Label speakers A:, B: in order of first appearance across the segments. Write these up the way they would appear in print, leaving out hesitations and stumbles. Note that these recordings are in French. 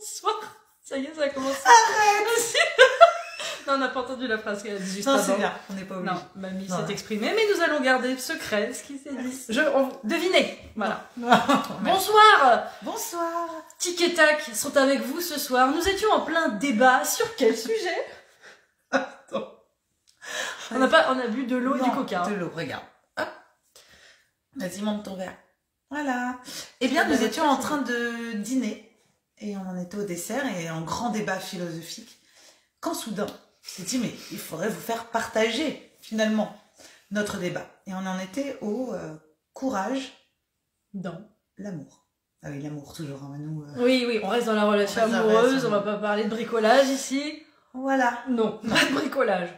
A: Bonsoir. Ça y est, ça a commencé.
B: Arrête.
A: Non, on n'a pas entendu la phrase qu'elle a dit juste
B: Non,
A: avant.
B: c'est bien, on n'est pas obligé.
A: Non, mamie
B: Voilà.
A: s'est exprimée, mais nous allons garder secret ce qui s'est dit. Devinez. Voilà.
B: Bonsoir.
A: Bonsoir.
B: Bonsoir.
A: Tic et Tac sont avec vous ce soir. Nous étions en plein débat sur quel sujet?
B: Attends.
A: On a bu de l'eau et
B: Non,
A: du coca.
B: De l'eau, regarde. Hop. Vas-y, monte ton verre. Voilà. Eh bien,
A: Ça
B: nous
A: doit
B: étions
A: être
B: en
A: facile.
B: train de dîner et on en était au dessert et en grand débat philosophique. Quand soudain, on s'est dit, mais il faudrait vous faire partager finalement notre débat. Et on en était au courage
A: Non.
B: l'amour. Ah oui, l'amour toujours, hein, nous.
A: Oui, on reste dans la relation
B: On reste dans la
A: amoureuse,
B: relation.
A: on va pas parler de bricolage ici.
B: Voilà.
A: Non, pas de bricolage.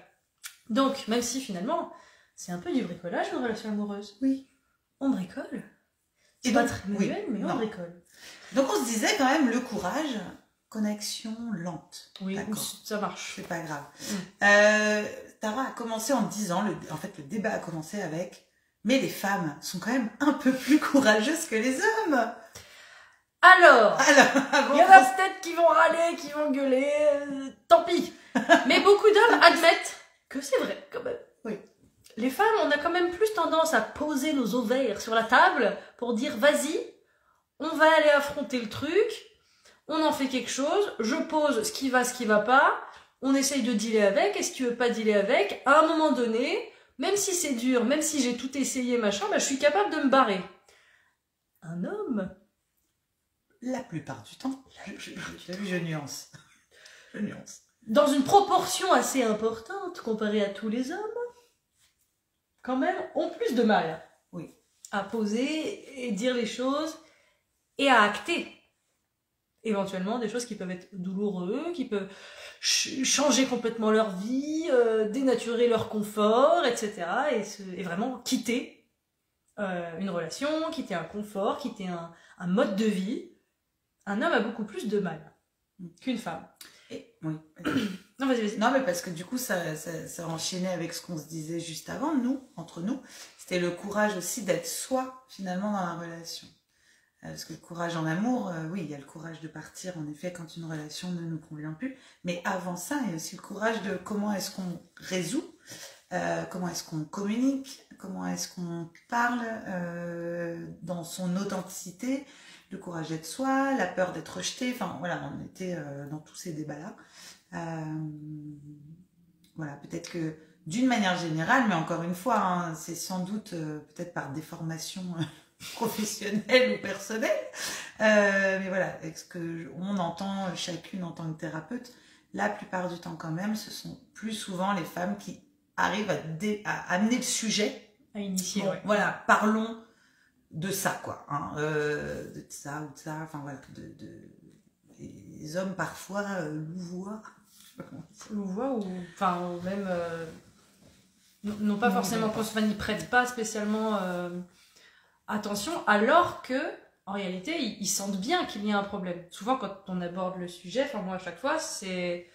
A: Donc, même si finalement, c'est un peu du bricolage une relation amoureuse.
B: Oui.
A: On bricole. C'est
B: Et
A: pas
B: donc,
A: très
B: oui,
A: manuel, mais on
B: non.
A: bricole.
B: Donc on se disait quand même le courage, connexion lente.
A: Oui,
B: D'accord.
A: ça marche.
B: C'est pas grave.
A: Mm.
B: Tara a commencé en disant, en fait le débat a commencé avec, mais les femmes sont quand même un peu plus courageuses que les hommes.
A: Alors,
B: Alors,
A: il y en a peut-être qui vont râler, qui vont gueuler, tant pis. Mais beaucoup d'hommes admettent que c'est vrai, quand même.
B: Oui.
A: Les femmes, on a quand même plus tendance à poser nos ovaires sur la table pour dire, vas-y, on va aller affronter le truc, on en fait quelque chose, je pose ce qui va pas, on essaye de dealer avec, et si tu veux pas dealer avec, à un moment donné, même si c'est dur, même si j'ai tout essayé, machin, bah, je suis capable de me barrer. Un homme,
B: la plupart du temps, je nuance. Je nuance.
A: dans une proportion assez importante comparée à tous les hommes, quand même, ont plus de mal
B: Oui.
A: à poser et dire les choses et à acter éventuellement des choses qui peuvent être douloureuses, qui peuvent changer complètement leur vie, dénaturer leur confort, etc. Et vraiment quitter une relation, quitter un confort, quitter un mode de vie. Un homme a beaucoup plus de mal qu'une femme.
B: Oui.
A: Non, vas-y.
B: Non, mais parce que du coup, ça enchaînait avec ce qu'on se disait juste avant, entre nous. C'était le courage aussi d'être soi, finalement, dans la relation. Parce que le courage en amour, oui, il y a le courage de partir, en effet, quand une relation ne nous convient plus. Mais avant ça, il y a aussi le courage de comment est-ce qu'on résout, comment est-ce qu'on communique, comment est-ce qu'on parle dans son authenticité, le courage d'être soi, la peur d'être rejeté. Enfin, voilà, on était dans tous ces débats-là. Voilà, peut-être que d'une manière générale, mais encore une fois, hein, c'est sans doute peut-être par déformation professionnelle ou personnelle, mais voilà, avec ce que on entend chacune en tant que thérapeute, la plupart du temps quand même, ce sont plus souvent les femmes qui arrivent à amener le sujet.
A: À initier,
B: Bon,
A: ouais.
B: voilà, parlons de ça, quoi, hein, de ça ou de ça, enfin voilà, les hommes parfois louvoient.
A: Louvoient ou même non pas forcément qu'on n'y prête pas spécialement attention, alors que en réalité ils sentent bien qu'il y a un problème. Souvent quand on aborde le sujet, enfin moi à chaque fois c'est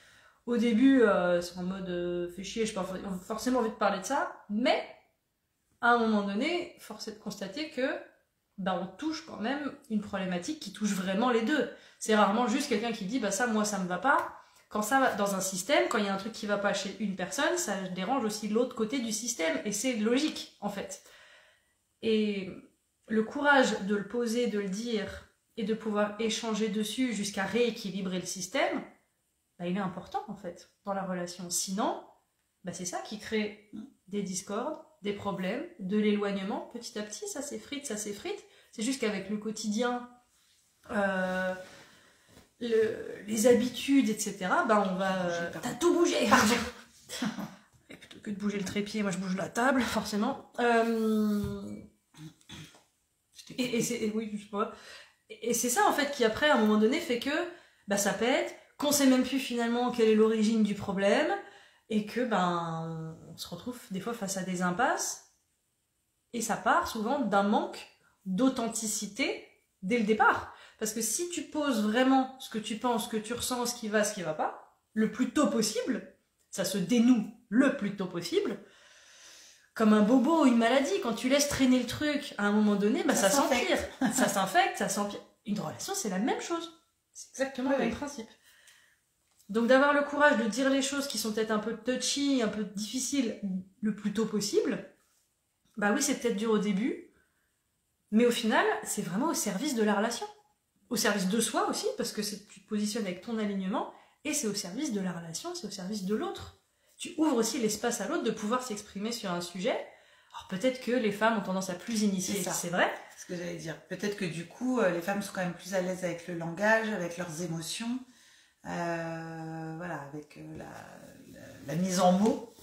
A: au début c'est en mode fais chier, je n'ai pas forcément envie de parler de ça, mais à un moment donné force est de constater que on touche quand même une problématique qui touche vraiment les deux. C'est rarement juste quelqu'un qui dit bah ça moi ça me va pas. Quand ça va dans un système, quand il y a un truc qui va pas chez une personne, ça dérange aussi l'autre côté du système. Et c'est logique, en fait. Et le courage de le poser, de le dire, et de pouvoir échanger dessus jusqu'à rééquilibrer le système, il est important, en fait, dans la relation. Sinon, c'est ça qui crée des discordes, des problèmes, de l'éloignement. Petit à petit, ça s'effrite, ça s'effrite. C'est juste qu'avec le quotidien... les habitudes, etc., on va... T'as tout bougé. Pardon. Et plutôt que de bouger le trépied, moi je bouge la table, forcément. Et c'est ça, en fait, qui après, à un moment donné, fait que ça pète, qu'on sait même plus finalement quelle est l'origine du problème, et que on se retrouve des fois face à des impasses, et ça part souvent d'un manque d'authenticité dès le départ. Parce que si tu poses vraiment ce que tu penses, ce que tu ressens, ce qui va pas, le plus tôt possible, ça se dénoue le plus tôt possible, comme un bobo ou une maladie, quand tu laisses traîner le truc, à un moment donné, ça s'empire. Ça s'infecte, ça s'empire. Une relation, c'est la même chose. C'est exactement le même principe. Donc d'avoir le courage de dire les choses qui sont peut-être un peu touchy, un peu difficiles, le plus tôt possible, bah oui, c'est peut-être dur au début, mais au final, c'est vraiment au service de la relation. Au service de soi aussi, parce que tu te positionnes avec ton alignement, et c'est au service de la relation, c'est au service de l'autre. Tu ouvres aussi l'espace à l'autre de pouvoir s'exprimer sur un sujet. Alors peut-être que les femmes ont tendance à plus initier, c'est vrai.
B: C'est ce que j'allais dire. Peut-être que du coup, les femmes sont quand même plus à l'aise avec le langage, avec leurs émotions, voilà, avec la mise en mots.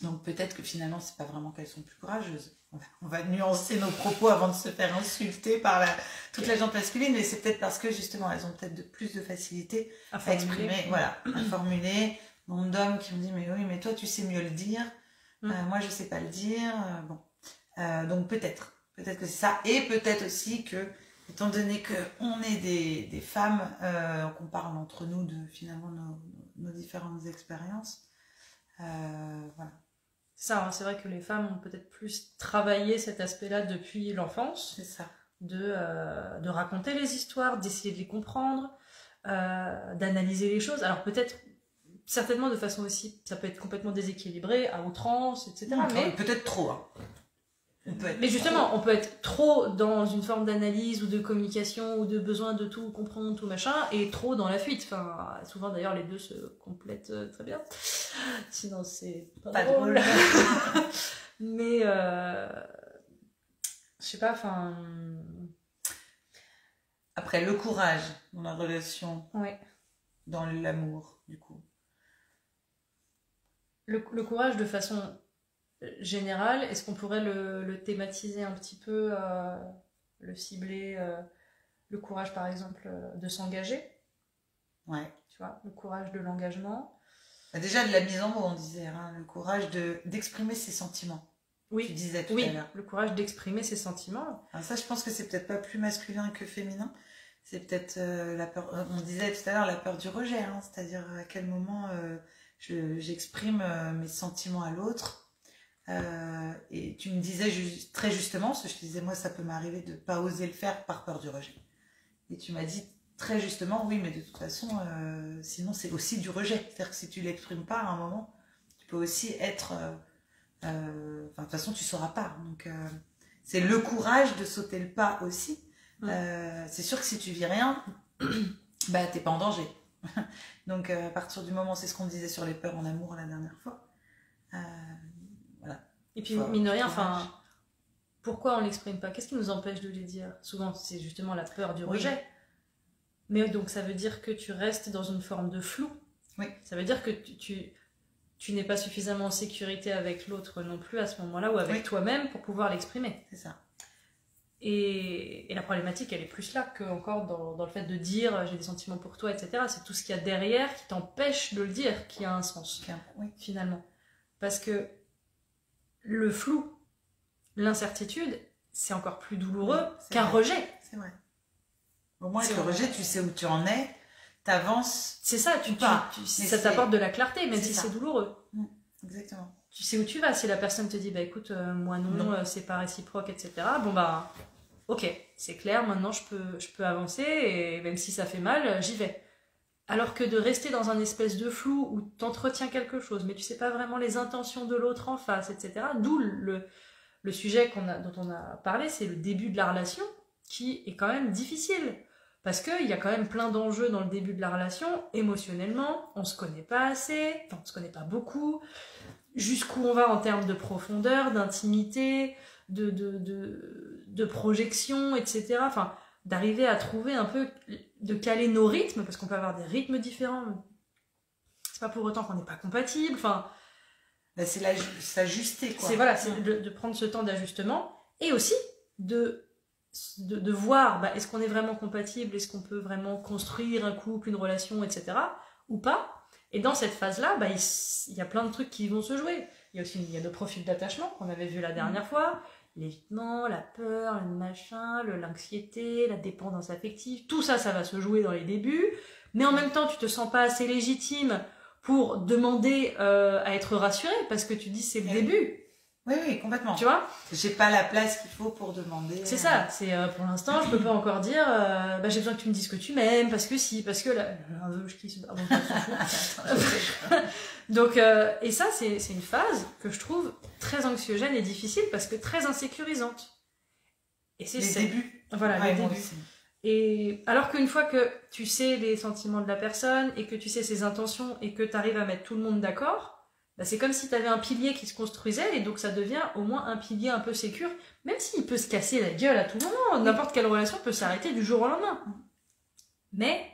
B: Donc peut-être que finalement, c'est pas vraiment qu'elles sont plus courageuses. On va nuancer nos propos avant de se faire insulter par toute la gente masculine, mais c'est peut-être parce que justement, elles ont peut-être plus de facilité à exprimer, voilà, à formuler. Nombre d'hommes qui me disent mais oui, mais toi tu sais mieux le dire, moi je sais pas le dire. Bon, donc peut-être que c'est ça, et peut-être aussi que étant donné que on est des femmes, qu'on parle entre nous de finalement nos différentes expériences, voilà.
A: Ça, hein, c'est vrai que les femmes ont peut-être plus travaillé cet aspect-là depuis l'enfance.
B: C'est ça.
A: De raconter les histoires, d'essayer de les comprendre, d'analyser les choses. Alors peut-être, certainement de façon aussi, ça peut être complètement déséquilibré, à outrance, etc.
B: Mais peut-être trop. Hein.
A: Mais justement, on peut être trop dans une forme d'analyse ou de communication ou de besoin de tout comprendre, tout machin, et trop dans la fuite. Enfin, souvent d'ailleurs, les deux se complètent très bien. Sinon, c'est pas drôle. Mais, je sais pas, enfin...
B: Après, le courage dans la relation,
A: ouais.
B: Dans l'amour, du coup.
A: Le courage de façon... général, est-ce qu'on pourrait le thématiser un petit peu, le cibler, le courage par exemple de s'engager,
B: ouais,
A: tu vois, le courage de l'engagement.
B: Déjà de la mise en mots, on disait, hein, le courage d'exprimer ses sentiments.
A: Oui,
B: tu disais tout à l'heure.
A: Le courage d'exprimer ses sentiments.
B: Alors ça, je pense que c'est peut-être pas plus masculin que féminin. C'est peut-être la peur. On disait tout à l'heure la peur du rejet, hein, c'est-à-dire à quel moment j'exprime mes sentiments à l'autre. Et tu me disais très justement, parce que je te disais moi ça peut m'arriver de pas oser le faire par peur du rejet. Et tu m'as dit très justement, oui mais de toute façon, sinon c'est aussi du rejet. C'est-à-dire que si tu l'exprimes pas à un moment, tu peux aussi être... de toute façon tu sauras pas. Donc c'est le courage de sauter le pas aussi. C'est sûr que si tu vis rien, bah t'es pas en danger. Donc à partir du moment, c'est ce qu'on disait sur les peurs en amour la dernière fois. Voilà.
A: Et puis mine de rien, enfin, pourquoi on l'exprime pas? Qu'est-ce qui nous empêche de les dire? Souvent, c'est justement la peur du rejet. Mais donc ça veut dire que tu restes dans une forme de flou.
B: Oui.
A: Ça veut dire que tu n'es pas suffisamment en sécurité avec l'autre non plus à ce moment-là, ou avec toi-même pour pouvoir l'exprimer.
B: C'est ça. Et
A: la problématique, elle est plus là que encore dans le fait de dire j'ai des sentiments pour toi, etc. C'est tout ce qu'il y a derrière qui t'empêche de le dire qui a un sens, finalement. Parce que le flou, l'incertitude, c'est encore plus douloureux qu'un rejet.
B: C'est vrai. Au moins, avec le rejet, tu sais où tu en es, t'avances.
A: C'est ça, ça t'apporte de la clarté, même si c'est douloureux.
B: Exactement.
A: Tu sais où tu vas. Si la personne te dit, bah écoute, moi non. C'est pas réciproque, etc. Bon bah, ok, c'est clair, maintenant je peux avancer, et même si ça fait mal, j'y vais. Alors que de rester dans un espèce de flou où t'entretiens quelque chose, mais tu sais pas vraiment les intentions de l'autre en face, etc. D'où le sujet dont on a parlé, c'est le début de la relation, qui est quand même difficile. Parce qu'il y a quand même plein d'enjeux dans le début de la relation, émotionnellement, on se connaît pas assez, enfin on se connaît pas beaucoup, jusqu'où on va en termes de profondeur, d'intimité, de projection, etc. Enfin, d'arriver à trouver un peu, de caler nos rythmes, parce qu'on peut avoir des rythmes différents. C'est pas pour autant qu'on n'est pas compatible. Enfin,
B: c'est s'ajuster, quoi.
A: C'est de prendre ce temps d'ajustement, et aussi de voir, est-ce qu'on est vraiment compatible, est-ce qu'on peut vraiment construire un couple, une relation, etc. ou pas. Et dans cette phase-là, il y a plein de trucs qui vont se jouer. Il y a nos profils d'attachement qu'on avait vu la dernière fois, l'évitement, la peur, le machin, l'anxiété, la dépendance affective, tout ça, ça va se jouer dans les débuts, mais en même temps, tu te sens pas assez légitime pour demander à être rassuré, parce que tu dis c'est le début.
B: Oui, oui, complètement.
A: Tu vois?
B: J'ai pas la place qu'il faut pour demander.
A: C'est ça, c'est pour l'instant, je peux pas encore dire j'ai besoin que tu me dises que tu m'aimes, parce que si, parce que là, je crie, pardon, donc, et ça, c'est une phase que je trouve très anxiogène et difficile parce que très insécurisante. Et c'est
B: les débuts.
A: Voilà,
B: ouais,
A: les débuts. Et alors qu'une fois que tu sais les sentiments de la personne et que tu sais ses intentions et que tu arrives à mettre tout le monde d'accord, bah c'est comme si tu avais un pilier qui se construisait et donc ça devient au moins un pilier un peu sécure, même s'il peut se casser la gueule à tout moment, n'importe quelle relation peut s'arrêter du jour au lendemain. Mais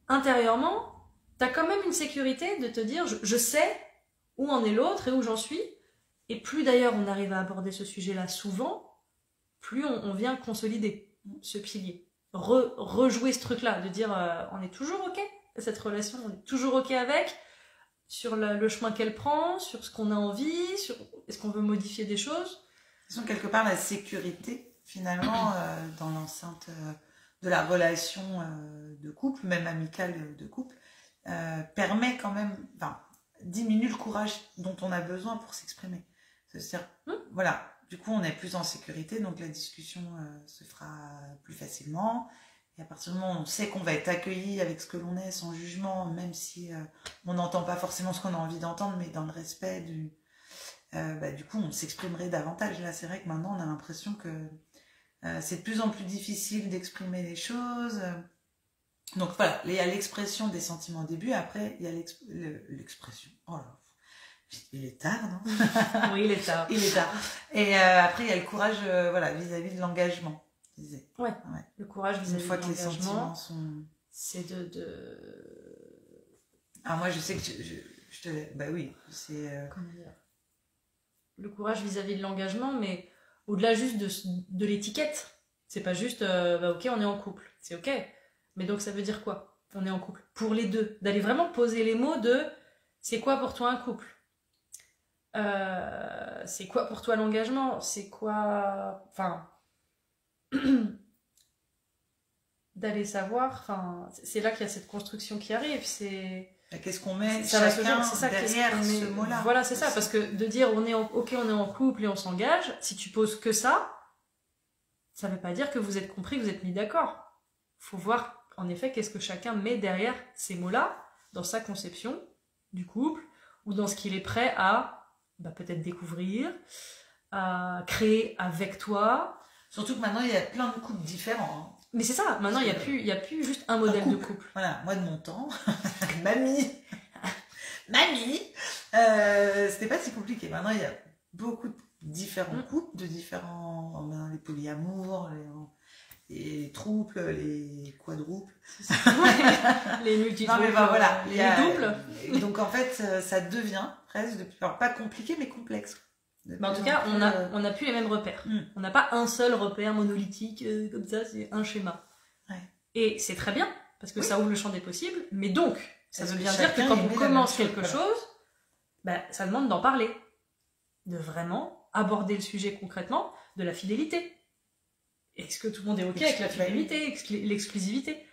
A: intérieurement, tu as quand même une sécurité de te dire je sais où en est l'autre et où j'en suis, et plus d'ailleurs on arrive à aborder ce sujet-là souvent, plus on vient consolider ce pilier. Rejouer ce truc-là, de dire on est toujours ok cette relation, on est toujours ok avec, sur le chemin qu'elle prend, sur ce qu'on a envie, sur est-ce qu'on veut modifier des choses.
B: De toute façon, quelque part, la sécurité, finalement, dans l'enceinte de la relation de couple, même amicale de couple, permet quand même, enfin, diminue le courage dont on a besoin pour s'exprimer. C'est-à-dire, voilà, du coup, on est plus en sécurité, donc la discussion se fera plus facilement. Et à partir du moment où on sait qu'on va être accueilli avec ce que l'on est, sans jugement, même si on n'entend pas forcément ce qu'on a envie d'entendre, mais dans le respect du coup, on s'exprimerait davantage. Là, c'est vrai que maintenant, on a l'impression que c'est de plus en plus difficile d'exprimer les choses. Donc voilà, il y a l'expression des sentiments au début, après, il y a l'expression. Oh là, il est tard, non?
A: Oui, il est tard.
B: Il est tard. Et après, il y a le courage voilà, vis-à-vis de l'engagement.
A: Ouais. Le courage vis-à-vis de l'engagement.
B: Une fois que les sentiments sont...
A: C'est
B: Ah, moi, je sais que je te... Bah oui, c'est...
A: Comment dire? Le courage vis-à-vis de l'engagement, mais au-delà juste de l'étiquette. C'est pas juste, ok, on est en couple. C'est ok. Mais donc, ça veut dire quoi? On est en couple. Pour les deux. D'aller vraiment poser les mots de c'est quoi pour toi un couple? C'est quoi pour toi l'engagement? C'est quoi... Enfin... d'aller savoir, enfin, c'est là qu'il y a cette construction qui arrive, c'est...
B: Qu'est-ce qu'on met
A: ça
B: chacun derrière ce mot-là?
A: Voilà, c'est ça, parce que de dire on est en couple et on s'engage, si tu poses que ça veut pas dire que vous êtes compris, que vous êtes mis d'accord. Faut voir, en effet, qu'est-ce que chacun met derrière ces mots-là, dans sa conception du couple, ou dans ce qu'il est prêt à peut-être découvrir, à créer avec toi.
B: Surtout que maintenant, il y a plein de couples différents. Hein.
A: Mais c'est ça, maintenant, il n'y a plus juste un modèle de couple.
B: Voilà, moi de mon temps, mamie, c'était pas si compliqué. Maintenant, il y a beaucoup de différents couples, de différents... les polyamours, les trouples, les quadruples.
A: Les multitrouples,
B: non, mais voilà,
A: les douples.
B: Et donc, en fait, ça devient presque, alors pas compliqué, mais complexe.
A: En tout cas, on n'a plus les mêmes repères. On n'a pas un seul repère monolithique, comme ça, c'est un schéma.
B: Ouais.
A: Et c'est très bien, parce que ça ouvre le champ des possibles, mais donc, ça veut bien dire que quand on commence quelque chose, ça demande d'en parler. De vraiment aborder le sujet concrètement, de la fidélité. Est-ce que tout le monde est OK avec la fidélité, l'exclusivité?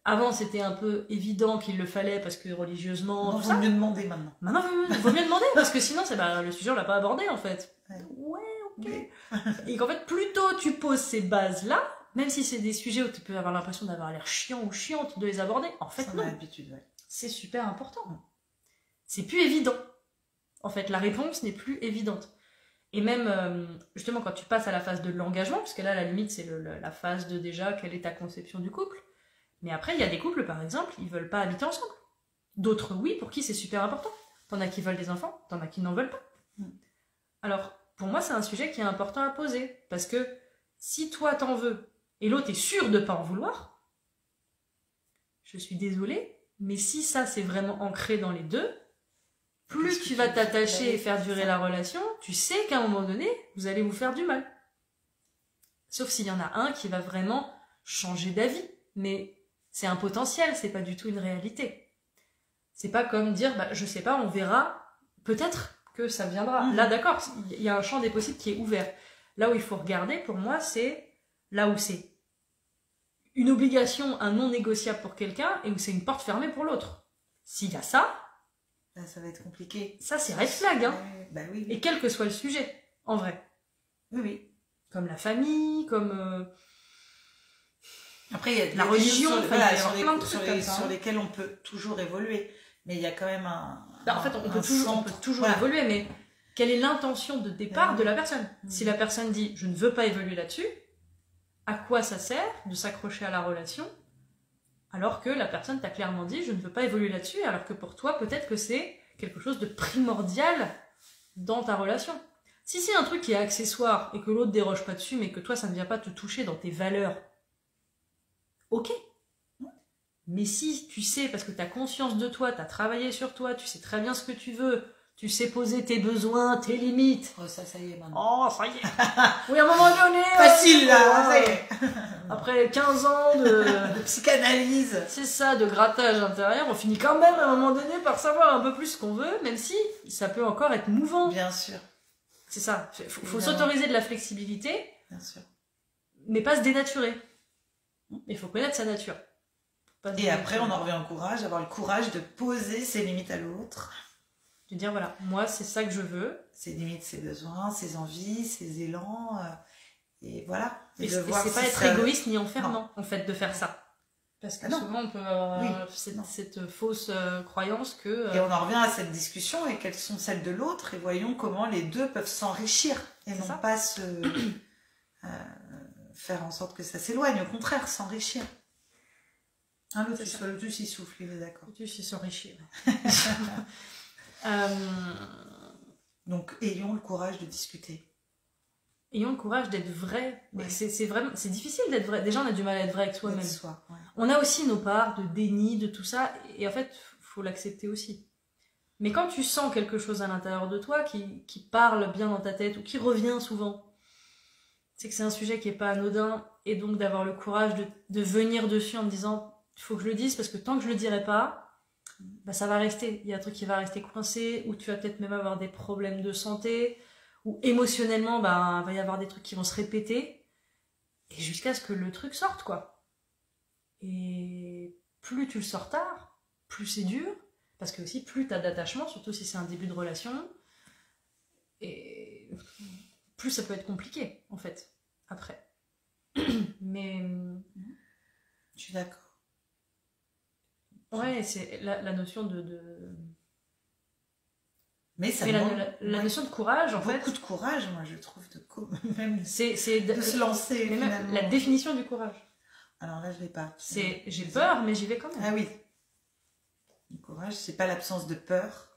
A: Avant, c'était un peu évident qu'il le fallait parce que religieusement.
B: Il vaut mieux demander maintenant.
A: Maintenant, il vaut mieux demander parce que sinon, le sujet, on l'a pas abordé en fait. Ouais, ok.
B: Oui.
A: Et qu'en fait, plus tôt tu poses ces bases-là, même si c'est des sujets où tu peux avoir l'impression d'avoir l'air chiant ou chiante de les aborder, en fait, non. C'est super important. C'est plus évident. En fait, la réponse n'est plus évidente. Et même, justement, quand tu passes à la phase de l'engagement, parce que là, à la limite, c'est la phase de déjà, quelle est ta conception du couple. Mais après, il y a des couples, par exemple, ils veulent pas habiter ensemble. D'autres, oui, pour qui c'est super important. T'en as qui veulent des enfants, t'en as qui n'en veulent pas. Alors, pour moi, c'est un sujet qui est important à poser. Parce que si toi, t'en veux, et l'autre est sûr de pas en vouloir, je suis désolée, mais si ça, c'est vraiment ancré dans les deux, plus tu vas t'attacher et faire durer la relation, tu sais qu'à un moment donné, vous allez vous faire du mal. Sauf s'il y en a un qui va vraiment changer d'avis. Mais c'est un potentiel, c'est pas du tout une réalité. C'est pas comme dire, je sais pas, on verra, peut-être que ça viendra. Là, d'accord, il y a un champ des possibles qui est ouvert. Là où il faut regarder, pour moi, c'est là où c'est une obligation, un non négociable pour quelqu'un, et où c'est une porte fermée pour l'autre. S'il y a ça,
B: là, ça va être compliqué.
A: Ça, c'est red flag, hein.
B: Bah oui.
A: Et quel que soit le sujet, en vrai.
B: Oui, oui.
A: Comme la famille, comme
B: Après, il y a
A: la religion,
B: sur,
A: enfin,
B: voilà,
A: il y a plein de trucs comme ça,
B: sur
A: hein.
B: lesquels on peut toujours évoluer. Mais il y a quand même
A: En fait, on peut toujours
B: voilà.
A: évoluer, mais quelle est l'intention de départ de la personne? Si la personne dit « je ne veux pas évoluer là-dessus », à quoi ça sert de s'accrocher à la relation alors que la personne t'a clairement dit « je ne veux pas évoluer là-dessus », alors que pour toi, peut-être que c'est quelque chose de primordial dans ta relation. Si c'est un truc qui est accessoire et que l'autre déroge pas dessus, mais que toi, ça ne vient pas te toucher dans tes valeurs, ok. Mais si tu sais, parce que tu as conscience de toi, tu as travaillé sur toi, tu sais très bien ce que tu veux, tu sais poser tes besoins, tes limites.
B: Oh, ça y est maintenant.
A: Oh, ça y est. Oui, à un moment donné.
B: Facile là, ça y est.
A: Après 15 ans
B: de psychanalyse.
A: C'est ça, de grattage intérieur, on finit quand même à un moment donné par savoir un peu plus ce qu'on veut, même si ça peut encore être mouvant.
B: Bien sûr.
A: C'est ça. Faut s'autoriser de la flexibilité.
B: Bien sûr.
A: Mais pas se dénaturer. Il faut connaître sa nature.
B: Et après, on en revient au courage, avoir le courage de poser ses limites à l'autre.
A: De dire, voilà, moi, c'est ça que je veux.
B: Ses limites, ses besoins, ses envies, ses élans. Et voilà.
A: Et c'est pas être égoïste ni enfermant, en fait, de faire ça. Parce que souvent, on peut avoir cette fausse croyance que...
B: Et on en revient à cette discussion, et quelles sont celles de l'autre, et voyons comment les deux peuvent s'enrichir, et non pas se faire en sorte que ça s'éloigne, au contraire, s'enrichir. L'autre, il souffle, il est d'accord.
A: L'autre, il s'enrichit.
B: Donc, ayons le courage de discuter.
A: Ayons le courage d'être vrai. Ouais. C'est difficile d'être vrai. Déjà, on a du mal à être vrai avec soi-même.
B: Ouais.
A: On a aussi nos parts de déni, de tout ça. Et en fait, il faut l'accepter aussi. Mais quand tu sens quelque chose à l'intérieur de toi qui parle bien dans ta tête ou qui revient souvent, c'est que c'est un sujet qui n'est pas anodin. Et donc, d'avoir le courage de venir dessus en me disant... Il faut que je le dise parce que tant que je le dirai pas, bah ça va rester. Il y a un truc qui va rester coincé, ou tu vas peut-être même avoir des problèmes de santé, ou émotionnellement, bah, va y avoir des trucs qui vont se répéter, et jusqu'à ce que le truc sorte, quoi. Et plus tu le sors tard, plus c'est dur, parce que aussi plus t'as d'attachement, surtout si c'est un début de relation, et plus ça peut être compliqué, en fait, après. Mais...
B: Je suis d'accord.
A: Ouais, c'est la notion de...
B: Mais ça
A: la notion de courage, en fait...
B: Beaucoup de courage, moi, je trouve, même
A: c'est
B: de se lancer,
A: mais même la définition du courage.
B: Alors là, je l'ai pas.
A: C'est j'ai peur, mais j'y vais quand même.
B: Ah oui. Le courage, c'est pas l'absence de peur.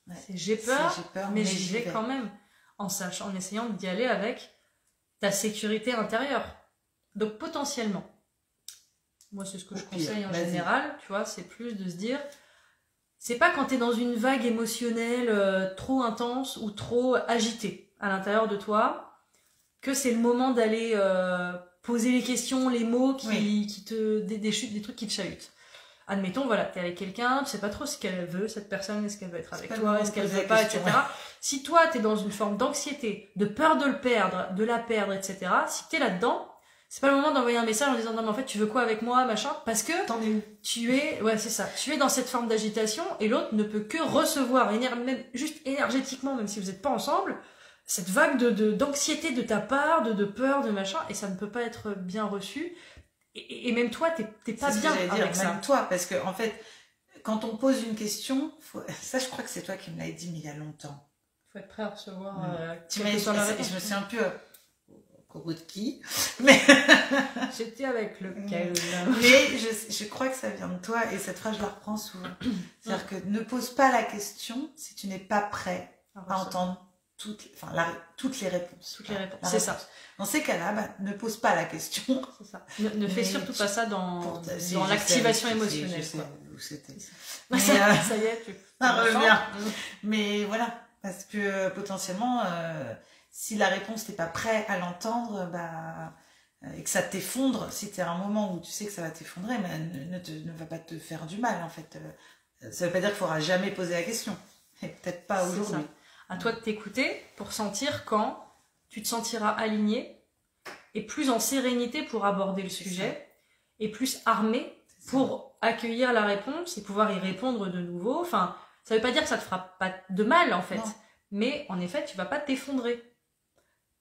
A: Ouais. C'est j'ai peur, mais j'y vais quand même. En essayant d'y aller avec ta sécurité intérieure. Donc, potentiellement... Moi, c'est ce que je conseille en général, tu vois, c'est plus de se dire, c'est pas quand t'es dans une vague émotionnelle trop intense ou trop agitée à l'intérieur de toi, que c'est le moment d'aller poser les questions, les mots qui te... des trucs qui te chahutent. Admettons, voilà, t'es avec quelqu'un, tu sais pas trop ce qu'elle veut, cette personne, est-ce qu'elle veut être avec toi, est-ce qu'elle veut pas, etc. Si toi, t'es dans une forme d'anxiété, de peur de le perdre, de la perdre, etc., si t'es là-dedans, c'est pas le moment d'envoyer un message en disant non mais en fait tu veux quoi avec moi machin, parce que tu es tu es dans cette forme d'agitation et l'autre ne peut que recevoir même juste énergétiquement, même si vous n'êtes pas ensemble, cette vague d'anxiété de ta part, de peur, de machin, et ça ne peut pas être bien reçu, et même toi t'es pas bien avec ça.
B: Même toi, parce que en fait quand on pose une question, ça je crois que c'est toi qui me l'avais dit mais il y a longtemps,
A: faut être prêt à recevoir
B: je me suis un peu de qui, mais
A: j'étais avec lequel.
B: Mais je crois que ça vient de toi, et cette phrase je la reprends souvent. C'est-à-dire que ne pose pas la question si tu n'es pas prêt à entendre toutes les réponses.
A: Toutes les réponses, c'est ça.
B: Dans ces cas-là, ne pose pas la question.
A: C'est ça. Ne fais surtout pas ça dans l'activation émotionnelle.
B: Je sais où c'était.
A: Ça y est, tu
B: reviens. Mais voilà, parce que potentiellement... si la réponse t'es pas prêt à l'entendre, et que ça t'effondre, si t'es à un moment où tu sais que ça va t'effondrer, mais ne va pas te faire du mal en fait. Ça veut pas dire qu'il faudra jamais poser la question. Et peut-être pas aujourd'hui.
A: À toi de t'écouter pour sentir quand tu te sentiras aligné et plus en sérénité pour aborder le sujet et plus armé pour accueillir la réponse et pouvoir y répondre de nouveau. Enfin, Ça veut pas dire que ça te fera pas de mal, en fait.
B: Non.
A: Mais, en effet, tu vas pas t'effondrer.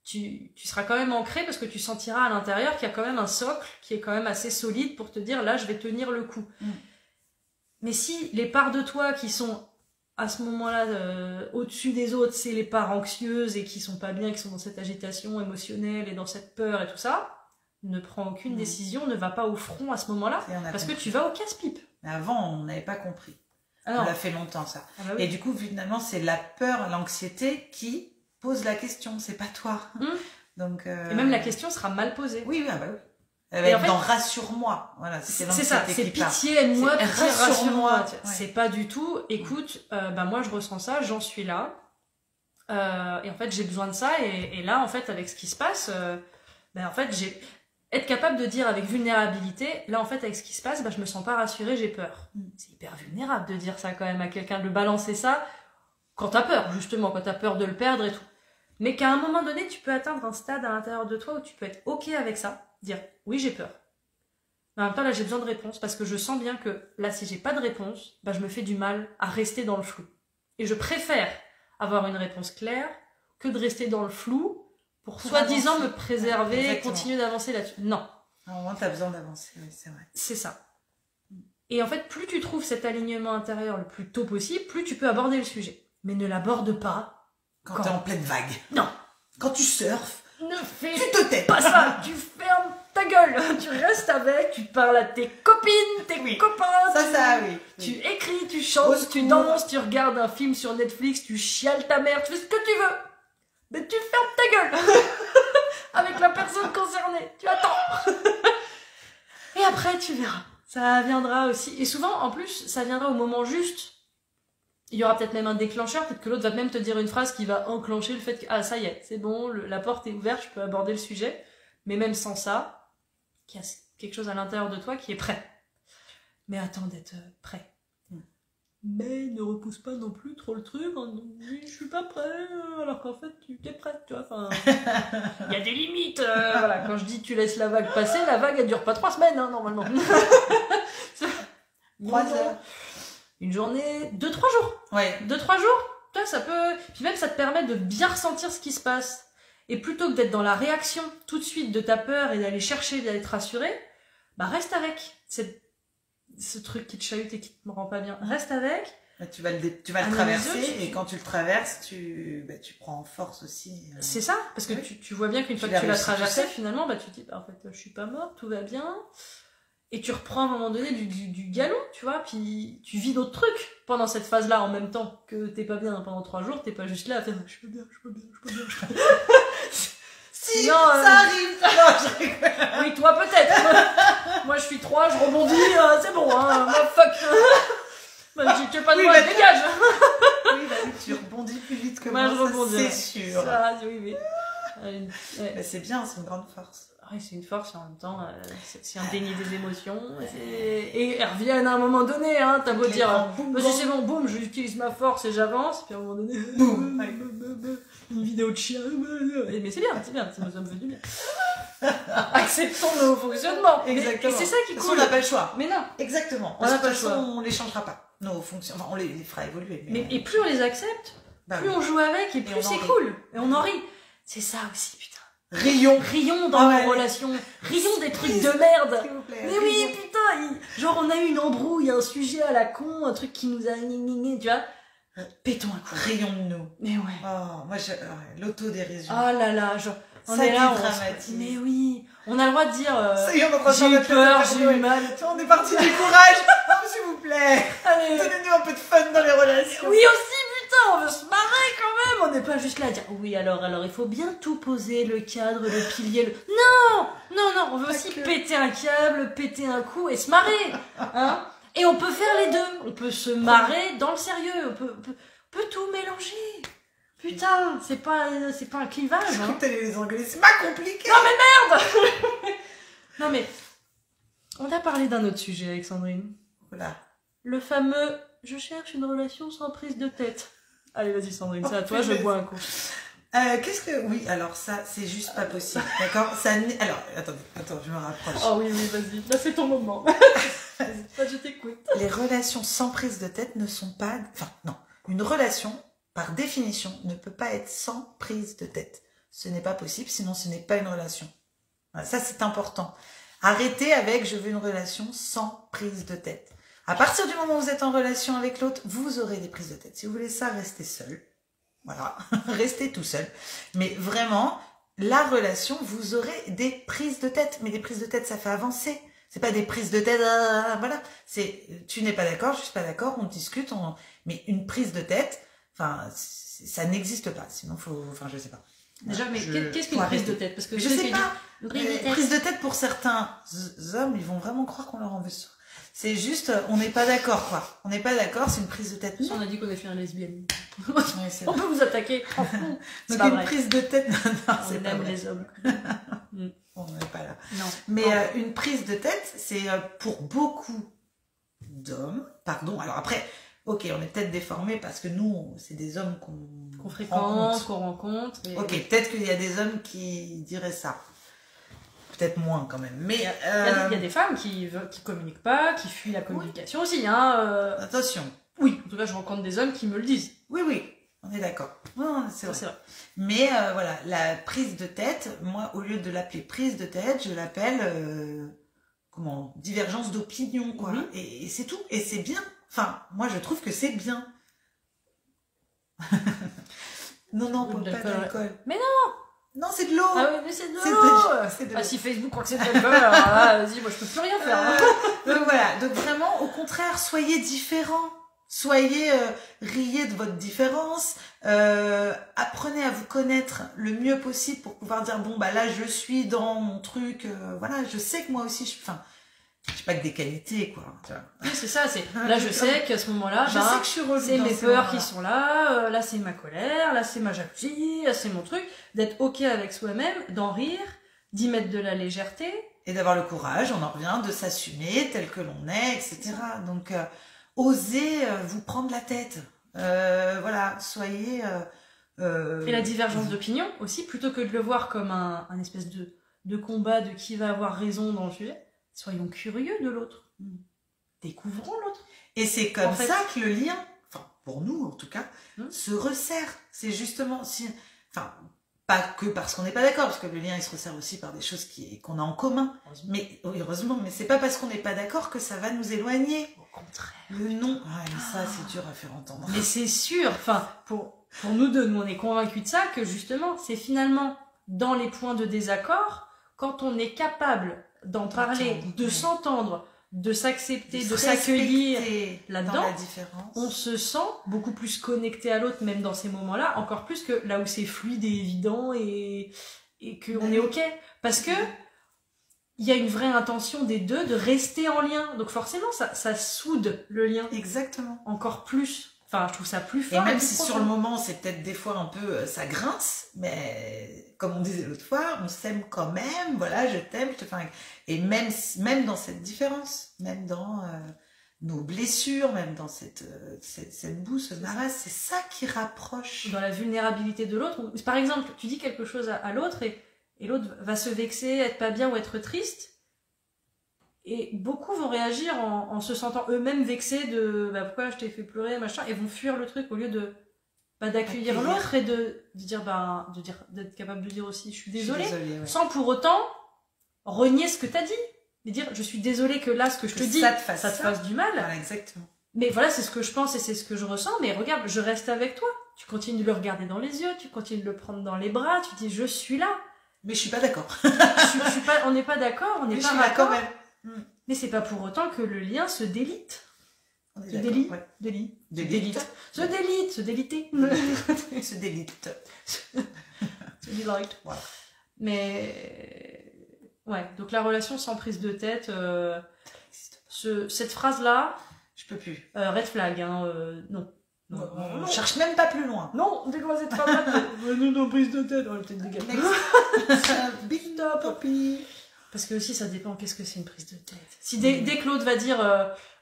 A: Tu seras quand même ancré parce que tu sentiras à l'intérieur qu'il y a quand même un socle qui est quand même assez solide pour te dire, là, je vais tenir le coup. Mais si les parts de toi qui sont à ce moment-là au-dessus des autres, c'est les parts anxieuses et qui sont pas bien, qui sont dans cette agitation émotionnelle et dans cette peur et tout ça, ne prends aucune décision, ne va pas au front à ce moment-là, parce que tu vas au casse-pipe.
B: Mais avant, on n'avait pas compris. On l'a fait longtemps, ça.
A: Ah bah oui.
B: Et du coup, finalement, c'est la peur, l'anxiété qui pose la question, c'est pas toi. Donc,
A: Et même la question sera mal posée.
B: Oui, ah bah oui. Elle va être dans rassure-moi. Voilà,
A: c'est ça, c'est pitié, aide-moi, pitié, rassure-moi. Ouais. C'est pas du tout, écoute, moi je ressens ça, j'en suis là. Et en fait, j'ai besoin de ça. Et là, en fait, avec ce qui se passe, en fait, être capable de dire avec vulnérabilité, là, en fait, avec ce qui se passe, je me sens pas rassurée, j'ai peur. C'est hyper vulnérable de dire ça quand même à quelqu'un, de balancer ça quand t'as peur, justement, quand t'as peur de le perdre et tout. Mais qu'à un moment donné, tu peux atteindre un stade à l'intérieur de toi où tu peux être OK avec ça, dire oui, j'ai peur. Mais en même temps, là, j'ai besoin de réponse parce que je sens bien que là, si j'ai pas de réponse, je me fais du mal à rester dans le flou. Et je préfère avoir une réponse claire que de rester dans le flou pour soi-disant me préserver et continuer d'avancer là-dessus. Non.
B: À un moment, tu as besoin d'avancer, oui, c'est vrai.
A: C'est ça. Et en fait, plus tu trouves cet alignement intérieur le plus tôt possible, plus tu peux aborder le sujet. Mais ne l'aborde pas
B: quand tu es en pleine vague.
A: Non.
B: Quand tu surfes,
A: ne fais
B: tu te tais.
A: Pas ça. Tu fermes ta gueule. Tu restes avec, tu parles à tes copines, tes copains.
B: Ça, oui.
A: Tu écris, tu chantes, tu danses, tu regardes un film sur Netflix, tu chiales ta mère, tu fais ce que tu veux. Mais tu fermes ta gueule. Avec la personne concernée. Tu attends. Et après, tu verras. Ça viendra aussi. Et souvent, en plus, ça viendra au moment juste. Il y aura peut-être même un déclencheur. Peut-être que l'autre va même te dire une phrase qui va enclencher le fait que, ça y est, c'est bon, la porte est ouverte, je peux aborder le sujet. Mais même sans ça, il y a quelque chose à l'intérieur de toi qui est prêt. Mais attends d'être prêt. Mais ne repousse pas non plus trop le truc. Oui, je suis pas prêt, alors qu'en fait, tu t'es prête, tu vois. Enfin, il y a des limites. Voilà, quand je dis tu laisses la vague passer, la vague, elle dure pas 3 semaines, normalement.
B: 3 heures.
A: Une journée, 2-3 jours.
B: Ouais.
A: 2-3 jours, toi, ça peut... Puis même, ça te permet de bien ressentir ce qui se passe. Et plutôt que d'être dans la réaction tout de suite de ta peur et d'aller chercher, d'aller te rassurer, reste avec ce truc qui te chahute et qui te rend pas bien. Reste avec.
B: Tu vas le traverser et quand tu le traverses, tu prends en force aussi.
A: C'est ça, parce que tu vois bien qu'une fois que tu l'as traversé, finalement, tu te dis, en fait, je suis pas morte, tout va bien. Et tu reprends à un moment donné du galon, tu vois, puis tu vis d'autres trucs pendant cette phase-là en même temps que t'es pas bien pendant 3 jours, t'es pas juste là à faire je peux bien.
B: Si, non, ça arrive. Non, je rigole.
A: Oui, toi peut-être. Moi je suis 3, je rebondis, c'est bon, fuck. Tu es pas de moi, dégage.
B: Oui, tu rebondis plus vite que
A: moi, je rebondis.
B: C'est sûr.
A: Ça, oui.
B: C'est bien, c'est une grande force.
A: Oui, c'est une force et en même temps, c'est un déni des émotions. Et elles reviennent à un moment donné, t'as beau dire, c'est bon, boum, j'utilise ma force et j'avance, puis à un moment donné, boum, une vidéo de chien, mais c'est bien, ça me fait du bien. Acceptons nos fonctionnements.
B: Exactement.
A: Et c'est ça qui est cool.
B: On n'a pas le choix.
A: Mais non.
B: Exactement.
A: On n'a pas le choix.
B: On les changera pas. Nos fonctions, on les fera évoluer.
A: Et plus on les accepte, plus on joue avec et plus c'est cool. Et on en rit. C'est ça aussi, putain. Rions dans nos relations. Rions des trucs de merde.
B: S'il vous plaît,
A: mais oui, putain. Genre, on a eu une embrouille, un sujet à la con, un truc qui nous a tu vois. Pétons un coup.
B: Rions de nous.
A: Mais ouais.
B: Oh, moi, l'autodérision.
A: Oh là là, genre.
B: On est là, dramatique.
A: Mais oui. On a le droit de dire.
B: Ça y est,
A: j'ai eu peur, j'ai eu mal.
B: On est parti du courage. Oh, s'il vous plaît.
A: Allez.
B: Donnez-nous un peu de fun dans les relations.
A: Oui, aussi, putain, on veut se marrer quand même. On n'est pas juste là à dire oui, alors, il faut bien tout poser, le cadre, le pilier. Non, on veut aussi péter un câble, péter un coup et se marrer. Hein. Et on peut faire les deux. On peut se marrer dans le sérieux. On peut tout mélanger. Putain, c'est pas un clivage.
B: Je crois que t'allais les engueuler, c'est pas compliqué.
A: Non mais merde. Non mais, on a parlé d'un autre sujet, Alexandrine.
B: Voilà.
A: Le fameux, je cherche une relation sans prise de tête. Allez, vas-y Sandrine, c'est à toi, je bois un coup.
B: Oui, alors ça, c'est juste pas possible, d'accord. Alors, attends, je me rapproche.
A: Oh oui, vas-y, là c'est ton moment.
B: Vas-y.
A: Je t'écoute.
B: Les relations sans prise de tête ne sont pas... Enfin, non. Une relation, par définition, ne peut pas être sans prise de tête. Ce n'est pas possible, sinon ce n'est pas une relation. Voilà, ça, c'est important. Arrêtez avec « je veux une relation sans prise de tête ». À partir du moment où vous êtes en relation avec l'autre, vous aurez des prises de tête. Si vous voulez ça, restez seul. Voilà, restez tout seul. Mais vraiment, la relation, vous aurez des prises de tête. Mais des prises de tête, ça fait avancer. C'est pas des prises de tête, voilà. C'est, tu n'es pas d'accord, je suis pas d'accord, on discute, mais une prise de tête, enfin, ça n'existe pas. Sinon, je sais pas.
A: Déjà, mais qu'est-ce qu'une prise de tête? Parce que
B: je sais pas.
A: Prise
B: de tête pour certains hommes, ils vont vraiment croire qu'on leur en veut ça. C'est juste, on n'est pas d'accord, quoi. On n'est pas d'accord, c'est une prise de tête.
A: On a dit qu'on est fait un lesbienne.
B: Ouais,
A: on peut vous attaquer.
B: Donc une prise de tête, non,
A: c'est pas vrai. Les hommes.
B: On n'est pas là.
A: Non.
B: Mais une prise de tête, c'est pour beaucoup d'hommes, pardon. Alors après, ok, on est peut-être déformés parce que nous, c'est des hommes qu'on
A: fréquente, qu'on rencontre. Et...
B: Ok, peut-être qu'il y a des hommes qui diraient ça. Peut-être moins quand même. Mais
A: il y a des femmes qui communiquent pas, qui fuient la communication aussi. Hein,
B: Attention.
A: Oui, en tout cas, je rencontre des hommes qui me le disent.
B: Oui, on est d'accord. C'est vrai. Mais voilà, la prise de tête, moi, au lieu de l'appeler prise de tête, je l'appelle divergence d'opinion, quoi.
A: Oui.
B: Et c'est tout. Et c'est bien. Enfin, moi, je trouve que c'est bien. non, pas d'alcool.
A: Mais non!
B: Non, c'est de l'eau.
A: Ah oui, mais c'est de l'eau. Ah, si Facebook croit que c'est de l'alcool, alors là, vas-y, moi, je peux plus rien faire. Hein.
B: Donc voilà. Donc vraiment, au contraire, soyez différents. Soyez, riez de votre différence. Apprenez à vous connaître le mieux possible pour pouvoir dire, bon, bah là, je suis dans mon truc. Voilà, je sais que moi aussi, je sais pas que des qualités, quoi.
A: Oui, c'est ça. Là, je sais qu'à ce moment-là,
B: sais que je suis relou.
A: C'est mes peurs qui sont là. Là, c'est ma colère. Là, c'est ma jalousie. Là, c'est mon truc. D'être OK avec soi-même, d'en rire, d'y mettre de la légèreté.
B: Et d'avoir le courage, on en revient, de s'assumer tel que l'on est, etc. Donc, osez vous prendre la tête. Voilà, soyez...
A: Et la divergence d'opinion aussi, plutôt que de le voir comme un espèce de combat de qui va avoir raison dans le sujet. Soyons curieux de l'autre. Découvrons l'autre.
B: Et c'est comme ça que le lien, enfin pour nous en tout cas, se resserre. C'est justement, pas que parce qu'on n'est pas d'accord, parce que le lien il se resserre aussi par des choses qu'on a en commun. Heureusement, mais c'est pas parce qu'on n'est pas d'accord que ça va nous éloigner.
A: Au contraire.
B: Le non. Ça c'est dur à faire entendre.
A: Mais c'est sûr, pour nous deux, nous on est convaincus de ça, que justement c'est finalement dans les points de désaccord, quand on est capable d'en parler, de s'entendre, de s'accepter, de s'accueillir là-dedans, on se sent beaucoup plus connecté à l'autre, même dans ces moments-là, encore plus que là où c'est fluide et évident et qu'on est OK. Parce que il y a une vraie intention des deux de rester en lien. Donc forcément, ça soude le lien.
B: Exactement.
A: Encore plus. Enfin, je trouve ça plus fort.
B: Et même si sur le moment, c'est peut-être des fois un peu, ça grince, mais comme on disait l'autre fois, on s'aime quand même, voilà, je t'aime, je te fais un... Et même dans cette différence, même dans nos blessures, même dans cette boue, ce marais, c'est ça qui rapproche.
A: Dans la vulnérabilité de l'autre. Par exemple, tu dis quelque chose à l'autre et l'autre va se vexer, être pas bien ou être triste. Et beaucoup vont réagir en se sentant eux-mêmes vexés de pourquoi je t'ai fait pleurer, machin, et vont fuir le truc au lieu de d'accueillir l'autre et d'être capable de dire aussi je suis désolée, sans pour autant renier ce que t'as dit. Et dire je suis désolée que là ce que je te dis ça te fasse du mal.
B: Voilà, exactement.
A: Mais voilà, c'est ce que je pense et c'est ce que je ressens, mais regarde, je reste avec toi. Tu continues de le regarder dans les yeux, tu continues de le prendre dans les bras, tu dis je suis là.
B: Mais je suis pas d'accord.
A: On n'est pas d'accord, on n'est pas
B: d'accord.
A: Mais c'est pas pour autant que le lien se délite.
B: Se délite.
A: Voilà. Mais ouais, donc la relation sans prise de tête, cette phrase-là,
B: je peux plus.
A: Red flag, non.
B: On cherche même pas plus loin.
A: Non, dès qu'on cette femme-là, non, prise de tête, on va peut-être dégager.
B: Big top,
A: parce que aussi ça dépend qu'est-ce que c'est une prise de tête. Si dès que l'autre va dire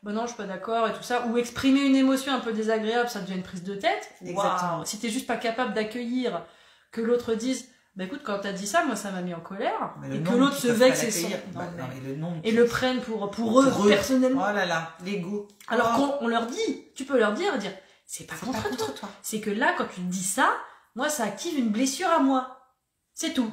A: non, je suis pas d'accord et tout ça, ou exprimer une émotion un peu désagréable, ça devient une prise de tête.
B: Exactement.
A: Wow. Si t'es juste pas capable d'accueillir que l'autre dise Bah écoute, quand t'as dit ça, moi ça m'a mis en colère.
B: Mais le
A: Et que
B: nombre
A: l'autre
B: qui
A: se
B: peuvent
A: vexe
B: pas
A: et son...
B: l'accueillir. Bah, non, mais le nombre
A: Et
B: qui-
A: le prennent pour eux, personnellement.
B: Oh là là, l'ego.
A: Alors
B: Oh,
A: qu'on leur dit, tu peux leur dire, c'est pas
B: c'est
A: contre
B: pas
A: toi.
B: contre toi.
A: C'est que là, quand tu dis ça, moi ça active une blessure à moi. C'est tout.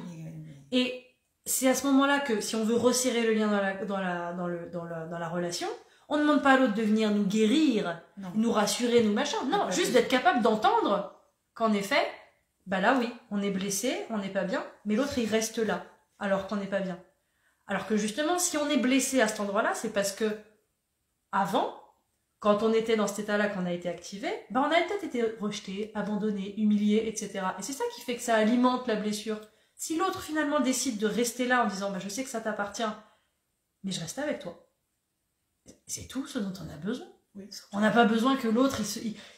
A: Et c'est à ce moment-là que si on veut resserrer le lien dans la relation, on ne demande pas à l'autre de venir nous guérir,
B: Non.
A: nous rassurer, nous machin. Non,
B: Pas
A: juste
B: de-
A: d'être capable d'entendre qu'en effet, bah là oui, on est blessé, on n'est pas bien, mais l'autre il reste là, alors qu'on n'est pas bien. Alors que justement, si on est blessé à cet endroit-là, c'est parce que avant, quand on était dans cet état-là, qu'on a été activé, bah on a peut-être été rejeté, abandonné, humilié, etc. Et c'est ça qui fait que ça alimente la blessure. Si l'autre finalement décide de rester là en disant bah, je sais que ça t'appartient, mais je reste avec toi. C'est tout ce dont on a besoin.
B: Oui,
A: On n'a pas besoin que l'autre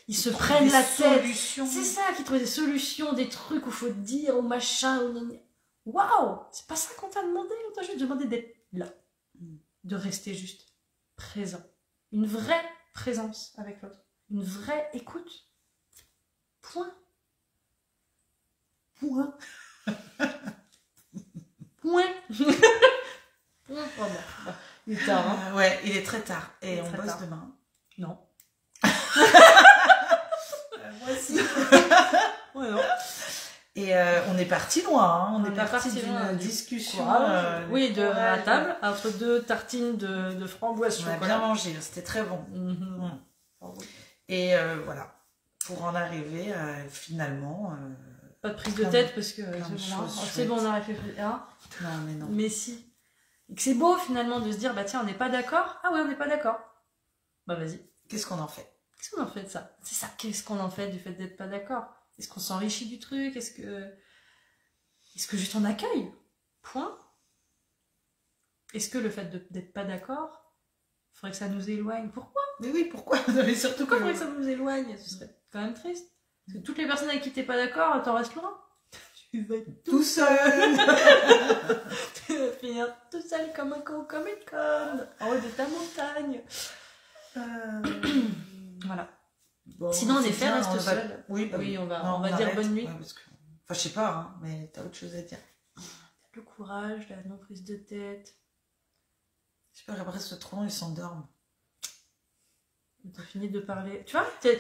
A: il se
B: trouve
A: prenne
B: des
A: la tête.
B: solutions.
A: C'est ça, qui trouve des solutions, des trucs où il faut dire, au machin, au gna gna. Waouh, c'est pas ça qu'on t'a demandé, on t'a juste demandé d'être là, de rester juste présent. Une vraie présence avec l'autre, une vraie écoute. Point.
B: Point.
A: Point. Point. Oh bah, il est tard, hein.
B: Ouais, il est très tard.
A: Il
B: Et
A: est
B: on
A: très
B: bosse
A: tard.
B: demain.
A: Non.
B: Moi aussi.
A: Ouais, non.
B: Et on est parti loin. Hein. On est
A: est
B: parti
A: parti loin,
B: d'une
A: du
B: discussion.
A: Courage. Oui, de
B: courage.
A: à table, entre deux tartines de framboise
B: On a
A: chocolat.
B: bien mangé. C'était très bon.
A: Mhm.
B: Et voilà. Pour en arriver, finalement.
A: Pas de prise de
B: Plein
A: tête parce que
B: plein de
A: c'est bon,
B: choses
A: hein. C'est bon, on a réfléchi. Hein,
B: Non, mais non.
A: mais si. Et que c'est beau finalement de se dire bah tiens, on n'est pas d'accord. Ah ouais, on n'est pas d'accord. Bah vas-y.
B: Qu'est-ce qu'on en fait?
A: Qu'est-ce qu'on en fait de ça? C'est ça, qu'est-ce qu'on en fait du fait d'être pas d'accord? Est-ce qu'on s'enrichit du truc? Est-ce que juste on accueille? Point. Est-ce que le fait d'être pas d'accord, il faudrait que ça nous éloigne? Pourquoi?
B: Mais oui, pourquoi? Non, mais surtout
A: Pourquoi
B: que...
A: il faudrait que ça nous éloigne? Ce serait quand même triste. Parce que toutes les personnes avec qui t'es pas d'accord, t'en restes loin. Tu vas être
B: Tout seul.
A: tu vas finir tout seul comme un con, comme une conne, en haut de ta montagne. Voilà.
B: Bon,
A: Sinon, en
B: c'est
A: effet,
B: bien,
A: reste
B: on va-
A: seul.
B: Oui, bah
A: Oui, on va
B: Non,
A: dire
B: arrête.
A: bonne nuit.
B: Ouais, parce que... Enfin, je sais pas, hein, mais t'as autre chose à dire.
A: Le courage, la non-prise de tête.
B: Je sais pas, après ce trop long, ils s'endorment.
A: T'as fini de parler. Tu vois, toi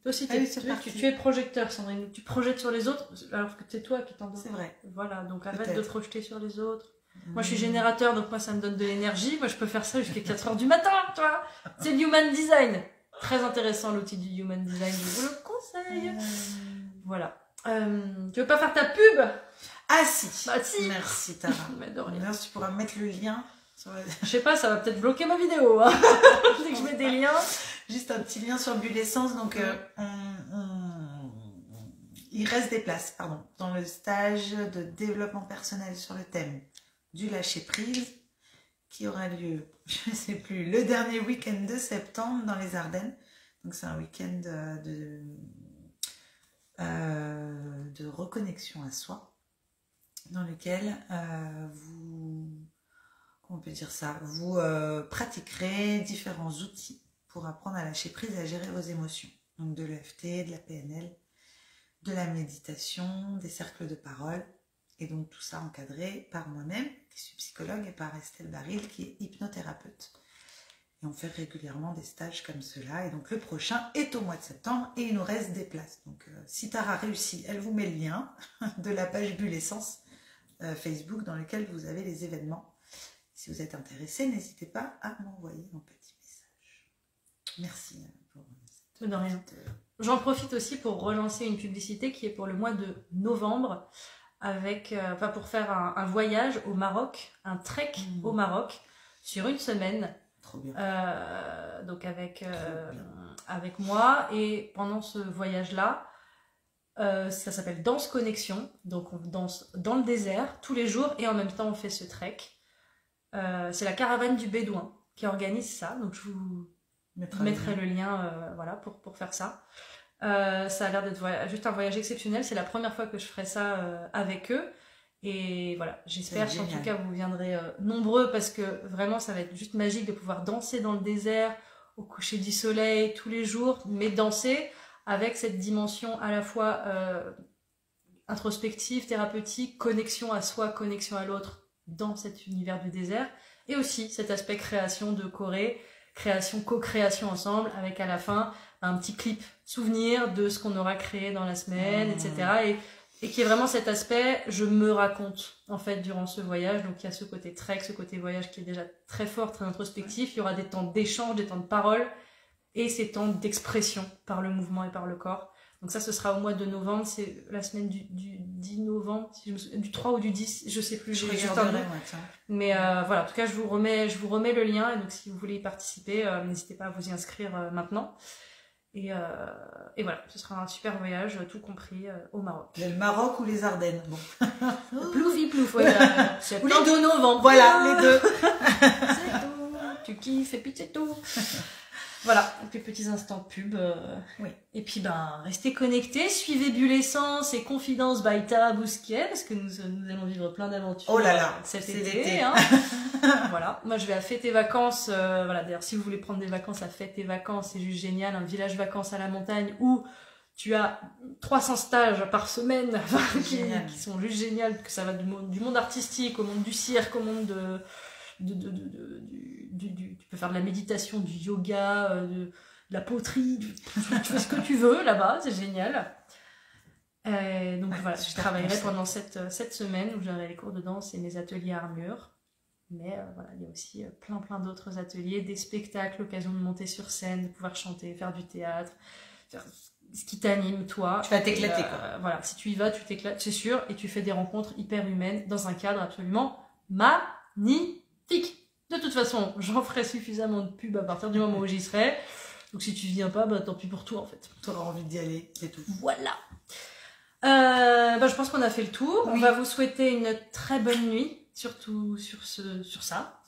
A: aussi,
B: Ah oui, c'est parti.
A: tu es projecteur, Sandrine. Tu projettes sur les autres alors que c'est toi qui t'endors.
B: C'est vrai.
A: Voilà, donc arrête
B: Peut-être.
A: de projeter sur les autres. Moi, je suis générateur, donc moi, ça me donne de l'énergie. Moi, je peux faire ça jusqu'à 4h du matin, tu vois. C'est le Human Design. Très intéressant, l'outil du Human Design. Je vous le conseille. Voilà. Tu veux pas faire ta pub?
B: Ah si.
A: Bah si.
B: Merci Tara.
A: Mais de rien.
B: D'ailleurs, tu pourras mettre le lien sur la...
A: Je sais pas, ça va peut-être bloquer ma vidéo. Hein. Dès que je mets des liens.
B: Juste un petit lien sur Bulle Essence. Donc, il reste des places, pardon, dans le stage de développement personnel sur le thème du lâcher prise, qui aura lieu, je ne sais plus, le dernier week-end de septembre dans les Ardennes. Donc, c'est un week-end de reconnexion à soi, dans lequel vous, comment on peut dire ça, vous pratiquerez différents outils pour apprendre à lâcher prise et à gérer vos émotions. Donc de l'EFT, de la PNL, de la méditation, des cercles de parole, et donc tout ça encadré par moi-même, qui suis psychologue, et par Estelle Baril, qui est hypnothérapeute. Et on fait régulièrement des stages comme cela, et donc le prochain est au mois de septembre, et il nous reste des places. Donc si Tara réussit, elle vous met le lien de la page Bulle Essence Facebook, dans lequel vous avez les événements. Si vous êtes intéressé, n'hésitez pas à m'envoyer un petit message. Merci pour
A: De rien. J'en profite aussi pour relancer une publicité qui est pour le mois de novembre, avec, pour faire un voyage au Maroc, un trek au Maroc, sur une semaine.
B: Trop bien.
A: Donc avec moi, et pendant ce voyage-là, ça s'appelle Danse Connexion. Donc on danse dans le désert tous les jours, et en même temps on fait ce trek. C'est la caravane du Bédouin qui organise ça, donc je vous mettrai le lien voilà, pour faire ça. Ça a l'air d'être juste un voyage exceptionnel, c'est la première fois que je ferai ça avec eux, et voilà, j'espère qu'en tout cas vous viendrez nombreux, parce que vraiment ça va être juste magique de pouvoir danser dans le désert au coucher du soleil tous les jours, mais danser avec cette dimension à la fois introspective, thérapeutique, connexion à soi, connexion à l'autre dans cet univers du désert. Et aussi cet aspect création de Corée, création, co-création ensemble, avec à la fin un petit clip souvenir de ce qu'on aura créé dans la semaine, etc. Et qui est vraiment cet aspect, je me raconte en fait durant ce voyage. Donc il y a ce côté trek, ce côté voyage qui est déjà très fort, très introspectif. Il y aura des temps d'échange, des temps de parole et ces temps d'expression par le mouvement et par le corps. Donc ça, ce sera au mois de novembre, c'est la semaine du 10 novembre, si je me souviens, du 3 ou du 10, je sais plus, j'ai juste un doute. Mais voilà, en tout cas, je vous remets le lien, et donc si vous voulez y participer, n'hésitez pas à vous y inscrire maintenant. Et voilà, ce sera un super voyage, tout compris, au Maroc.
B: Le Maroc ou les Ardennes, bon.
A: Ploufi plouf, ouais,
B: ou les 2
A: novembre.
B: Voilà, les deux.
A: C'est tout, tu kiffes, et puis c'est tout. Voilà, donc les petits instants de pub.
B: Oui.
A: Et puis, restez connectés, suivez Bulle Essence et Confidence by Tara Bousquet, parce que nous allons vivre plein d'aventures cet été. Hein. Voilà, moi je vais à Fête et Vacances. Voilà, d'ailleurs, si vous voulez prendre des vacances à Fête et Vacances, c'est juste génial, un village vacances à la montagne où tu as 300 stages par semaine qui sont juste géniaux, que ça va du monde artistique au monde du cirque, au monde tu peux faire de la méditation, du yoga, de la poterie, tu fais ce que tu veux là-bas, c'est génial. Donc voilà, je travaillerai pendant cette semaine où j'aurai les cours de danse et mes ateliers armure. Mais voilà, il y a aussi plein d'autres ateliers, des spectacles, l'occasion de monter sur scène, de pouvoir chanter, faire du théâtre, faire ce qui t'anime, toi.
B: Tu vas t'éclater, quoi.
A: Voilà, si tu y vas, tu t'éclates, c'est sûr, et tu fais des rencontres hyper humaines dans un cadre absolument magnifique. De toute façon, j'en ferai suffisamment de pub à partir du moment où j'y serai. Donc si tu viens pas, tant pis pour toi en fait.
B: Tu auras envie d'y aller, c'est tout.
A: Voilà. Je pense qu'on a fait le tour. Oui. On va vous souhaiter une très bonne nuit, surtout sur ça.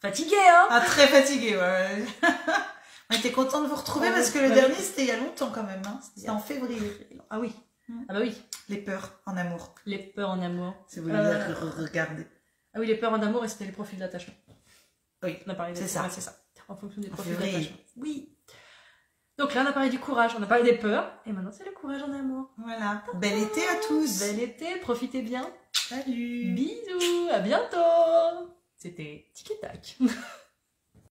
A: Fatigué, hein?
B: Ah, très fatigué, ouais. On était content de vous retrouver parce que le dernier, c'était il y a longtemps quand même. Hein. C'était en février.
A: Ah oui. Ah bah oui.
B: Les peurs en amour.
A: Les peurs en amour.
B: Si vous voulez regarder.
A: Ah oui, les peurs en amour, et c'était les profils d'attachement.
B: Oui,
A: on a parlé
B: c'est ça.
A: Ouais, c'est ça. En fonction des profils d'attachement. Oui. Donc là, on a parlé du courage, on a parlé des peurs, et maintenant c'est le courage en amour.
B: Voilà. Bel été à tous.
A: Bel été, profitez bien.
B: Salut.
A: Bisous, à bientôt. C'était Tic et Tac.